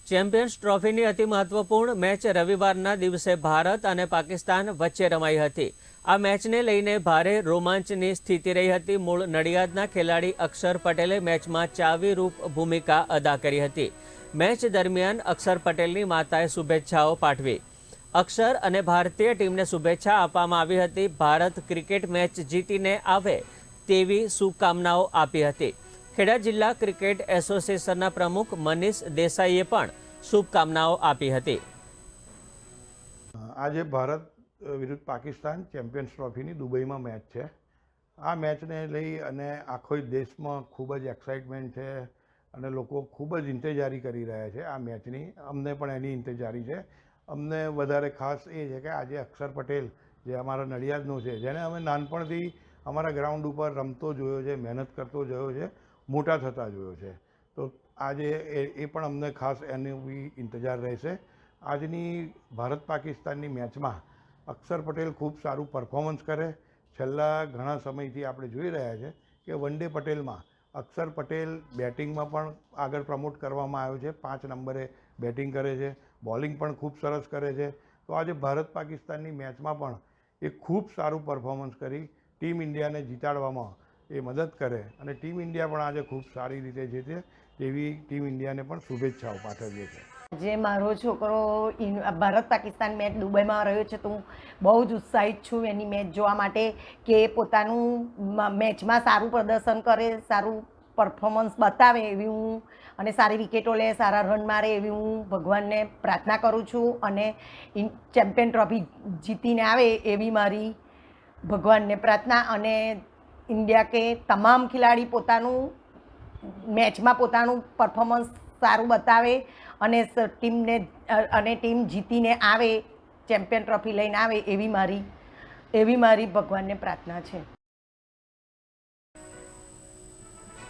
Champions ટ્રોફીની અતિ મહત્વપૂર્ણ match રવિવારના દિવસે ભારત અને પાકિસ્તાન વચ્ચે રમાઈ હતી। આ મેચને લઈને ભારે રોમાંચની સ્થિતિ રહી હતી। મૂળ નડિયાદના ખેલાડી અક્ષર પટેલે મેચમાં ચાવીરૂપ ભૂમિકા અદા કરી હતી। મેચ દરમિયાન અક્ષર પટેલની માતાએ શુભેચ્છાઓ પાઠવી। અક્ષર અને ભારતીય ટીમને શુભેચ્છા આપવામાં આવી હતી। ભારત ક્રિકેટ મેચ જીતીને આવે તેવી શુભકામનાઓ આપી હતી। ખેડા જિલ્લા ક્રિકેટ એસોસિએશનના પ્રમુખ મનીષ દેસાઈએ પણ શુભકામનાઓ આપી હતી। આજે ભારત વિરુદ્ધ પાકિસ્તાન ચેમ્પિયન્સ ટ્રોફીની દુબઈમાં મેચ છે। આ મેચને લઈ અને આખો દેશમાં ખૂબ જ એક્સાઇટમેન્ટ છે અને લોકો ખૂબ જ ઇંતજારી કરી રહ્યા છે આ મેચની। અમને પણ એની ઇંતજારી છે। અમને વધારે ખાસ એ છે કે આજે અક્ષર પટેલ જે અમારા નડિયાદનો છે, જેને અમે નાનપણથી અમારા ગ્રાઉન્ડ ઉપર રમતો જોયો છે, મહેનત કરતો જોયો છે, મોટા થતા જોયો છે, તો આજે એ પણ અમને ખાસ એની બી ઇંતજાર રહેશે। આજની ભારત પાકિસ્તાનની મેચમાં અક્ષર પટેલ ખૂબ સારું પરફોર્મન્સ કરે। છેલ્લા ઘણા સમયથી આપણે જોઈ રહ્યા છે કે વન ડે પટેલમાં અક્ષર પટેલ બેટિંગમાં પણ આગળ પ્રમોટ કરવામાં આવ્યો છે। 5 નંબરે બેટિંગ કરે છે, બોલિંગ પણ ખૂબ સરસ કરે છે। તો આજે ભારત પાકિસ્તાનની મેચમાં પણ એ ખૂબ સારું પરફોર્મન્સ કરી ટીમ ઇન્ડિયાને જીતાડવામાં એ મદદ કરે અને ટીમ ઇન્ડિયા પણ આજે ખૂબ સારી રીતે જીતે તેવી ટીમ ઇન્ડિયાને પણ શુભેચ્છાઓ પાઠવીએ છીએ। જે મારો છોકરો ભારત પાકિસ્તાન મેચ દુબઈમાં રહ્યો છે તો હું બહુ જ ઉત્સાહિત છું એની મેચ જોવા માટે કે પોતાનું મેચમાં સારું પ્રદર્શન કરે, સારું પરફોર્મન્સ બતાવે એવી હું અને સારી વિકેટો લે, સારા રન મારે એવી હું ભગવાનને પ્રાર્થના કરું છું અને ચેમ્પિયન ટ્રોફી જીતીને આવે એવી મારી ભગવાનને પ્રાર્થના। અને ઇન્ડિયા કે તમામ ખેલાડી પોતાનું મેચમાં પોતાનું પરફોર્મન્સ સારું બતાવે અને ટીમ જીતીને આવે, ચેમ્પિયન ટ્રોફી લઈને આવે એવી મારી ભગવાનને પ્રાર્થના છે।